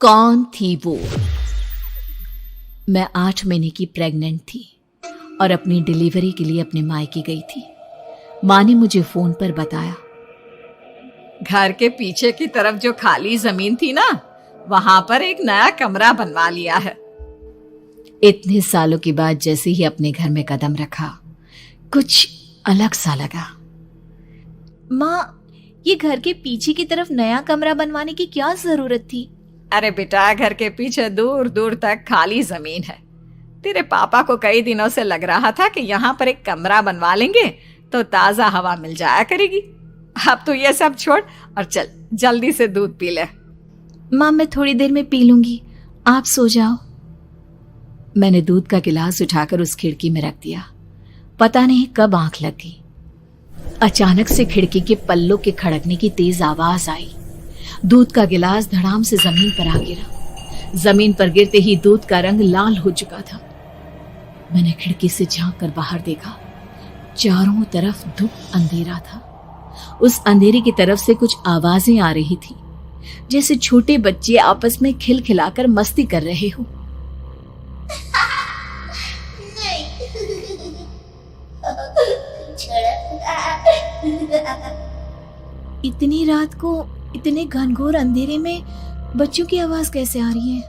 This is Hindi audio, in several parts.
कौन थी वो? मैं 8 महीने की प्रेग्नेंट थी और अपनी डिलीवरी के लिए अपने मायके गई थी। माँ ने मुझे फोन पर बताया, घर के पीछे की तरफ जो खाली जमीन थी ना, वहां पर एक नया कमरा बनवा लिया है। इतने सालों के बाद जैसे ही अपने घर में कदम रखा, कुछ अलग सा लगा। माँ, ये घर के पीछे की तरफ नया कमरा बनवाने की क्या जरूरत थी? अरे बेटा, घर के पीछे दूर दूर तक खाली जमीन है। तेरे पापा को कई दिनों से लग रहा था कि यहाँ पर एक कमरा बनवा लेंगे तो ताजा हवा मिल जाया करेगी। अब तो ये सब छोड़ और चल जल्दी से दूध पी ले। माँ, मैं थोड़ी देर में पी लूंगी, आप सो जाओ। मैंने दूध का गिलास उठाकर उस खिड़की में रख दिया। पता नहीं कब आंख लग गई। अचानक से खिड़की के पल्लों के खड़कने की तेज आवाज आई। दूध का गिलास धड़ाम से जमीन पर आ गिरा। जमीन पर गिरते ही दूध का रंग लाल हो चुका था। मैंने खिड़की से झांक कर बाहर देखा। चारों तरफ धूप अंधेरा था। उस अंधेरे की तरफ से कुछ आवाजें आ रही थी, जैसे छोटे बच्चे आपस में खिलखिलाकर मस्ती कर रहे हो। इतनी रात को इतने घनघोर अंधेरे में बच्चों की आवाज कैसे आ रही है?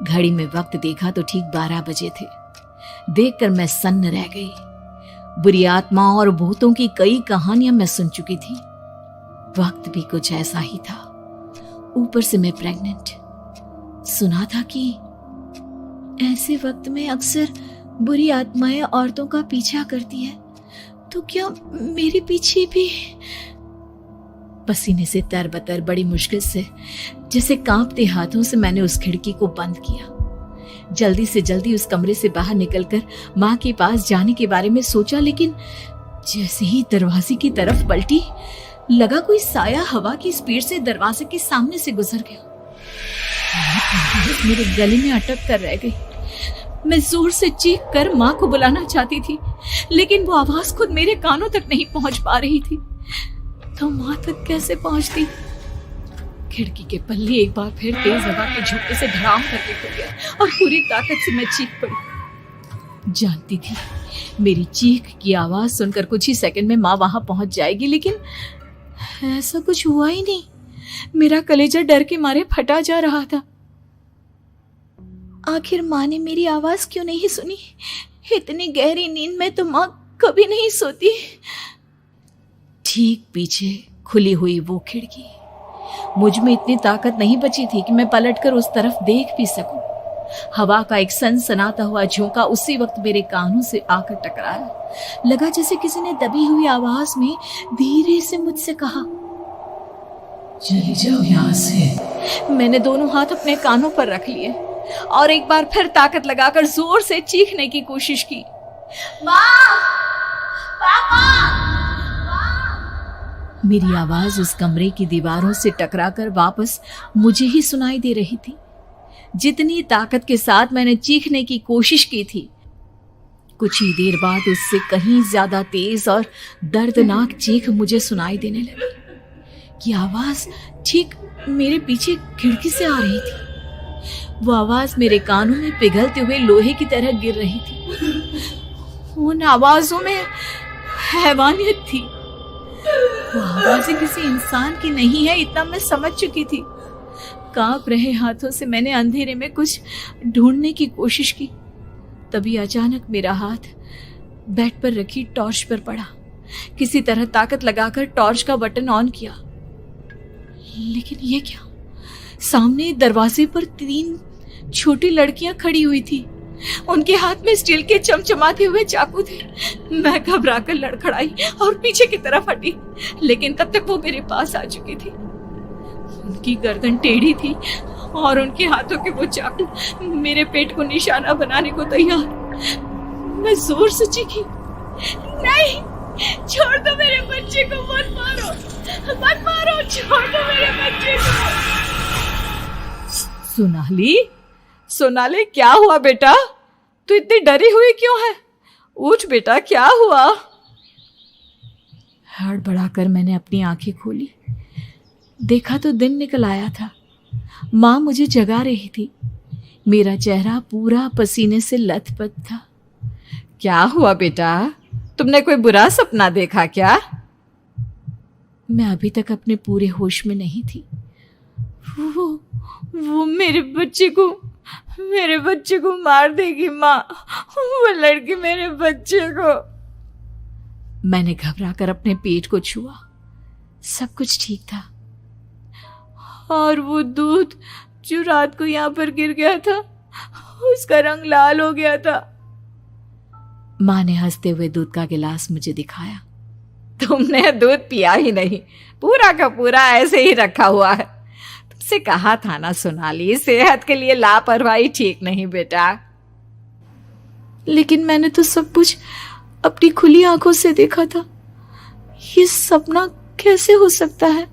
घड़ी में वक्त देखा तो ठीक 12 बजे थे। देखकर मैं सन्न रह गई। बुरी आत्माओं और भूतों की कई कहानियां मैं सुन चुकी थी। वक्त भी कुछ ऐसा ही था। ऊपर से मैं प्रेग्नेंट। सुना था कि ऐसे वक्त में अक्सर बुरी आत्माएं औरतों का पीछा करती है, तो क्या मेरे पीछे भी? पसीने से तरबतर बड़ी मुश्किल से, जैसे कांपते हाथों से मैंने उस खिड़की को बंद किया। जल्दी से जल्दी उस कमरे से बाहर निकलकर माँ के पास जाने के बारे में सोचा, लेकिन जैसे ही दरवाजे की तरफ पलटी, लगा कोई साया हवा की स्पीड से दरवाजे के सामने से गुजर गया। मेरे गले में अटक कर रह गई। मैं जोर से चीख कर माँ को बुलाना चाहती थी, लेकिन वो आवाज खुद मेरे कानों तक नहीं पहुंच पा रही थी। तो माँ तक कैसे पहुंचती? खिड़की के पल्ले एक बार फिर तेज हवा के झोंके से धड़ाम करके खुल गया और पूरी ताकत से मैं चीख पड़ी। जानती थी मेरी चीख की आवाज सुनकर कुछ ही सेकंड में माँ वहां पहुंच जाएगी, लेकिन ऐसा कुछ हुआ ही नहीं। मेरा कलेजा डर के मारे फटा जा रहा था। आखिर माँ ने मेरी आवाज क्यों नहीं सुनी? इतनी गहरी नींद में तो माँ कभी नहीं सोती। ठीक पीछे खुली हुई वो खिड़की। मुझ में इतनी ताकत नहीं बची थी कि मैं पलटकर उस तरफ देख भी सकूं। हवा का एक सनसनाता हुआ झोंका उसी वक्त मेरे कानों से आकर टकराया। लगा जैसे किसी ने दबी हुई आवाज में धीरे से मुझसे कहा, चली जाओ यहाँ से। मैंने दोनों हाथ अपने कानों पर रख लिए और एक बार फिर ताकत लगाकर जोर से चीखने की कोशिश की। माँ! पापा! मेरी आवाज उस कमरे की दीवारों से टकराकर वापस मुझे ही सुनाई दे रही थी। जितनी ताकत के साथ मैंने चीखने की कोशिश की थी, कुछ ही देर बाद उससे कहीं ज्यादा तेज और दर्दनाक चीख मुझे सुनाई देने लगी। ये आवाज ठीक मेरे पीछे खिड़की से आ रही थी। वो आवाज मेरे कानों में पिघलते हुए लोहे की तरह गिर रही थी। उन आवाजों में हैवानियत थी। वो आवाजें किसी इंसान की नहीं है, इतना मैं समझ चुकी थी। कांप रहे हाथों से मैंने अंधेरे में कुछ ढूंढने की कोशिश की। तभी अचानक मेरा हाथ बेड पर रखी टॉर्च पर पड़ा। किसी तरह ताकत लगाकर टॉर्च का बटन ऑन किया, लेकिन ये क्या? सामने दरवाजे पर 3 छोटी लड़कियां खड़ी हुई थी। उनके हाथ में स्टील के चमचमाते हुए चाकू थे। मैं घबराकर लड़खड़ाई और पीछे की तरफ हटी, लेकिन तब तक वो मेरे पास आ चुकी थी। उनकी गर्दन टेढ़ी थी और उनके हाथों के वो चाकू मेरे पेट को निशाना बनाने को तैयार। मैं जोर से चीखी, नहीं, छोड़ दो मेरे बच्चे को, मत मारो, मत मारो, छोड़ दो मेरे बच्चे को। सोनाली, क्या हुआ बेटा? तू इतनी डरी हुई क्यों है? उठ बेटा, क्या हुआ? हड़बड़ाकर मैंने अपनी आंखें खोली। देखा तो दिन निकल आया था। माँ मुझे जगा रही थी। मेरा चेहरा पूरा पसीने से लथपथ था। क्या हुआ बेटा, तुमने कोई बुरा सपना देखा क्या? मैं अभी तक अपने पूरे होश में नहीं थी। वो मेरे बच्चे को मार देगी माँ। वो लड़की मेरे बच्चे को। मैंने घबराकर अपने पेट को छुआ। सब कुछ ठीक था। और वो दूध जो रात को यहाँ पर गिर गया था, उसका रंग लाल हो गया था। माँ ने हंसते हुए दूध का गिलास मुझे दिखाया। तुमने दूध पिया ही नहीं, पूरा का पूरा ऐसे ही रखा हुआ है। तुमसे कहा था ना सोनाली, सेहत के लिए लापरवाही ठीक नहीं बेटा। लेकिन मैंने तो सब कुछ अपनी खुली आंखों से देखा था। ये सपना कैसे हो सकता है?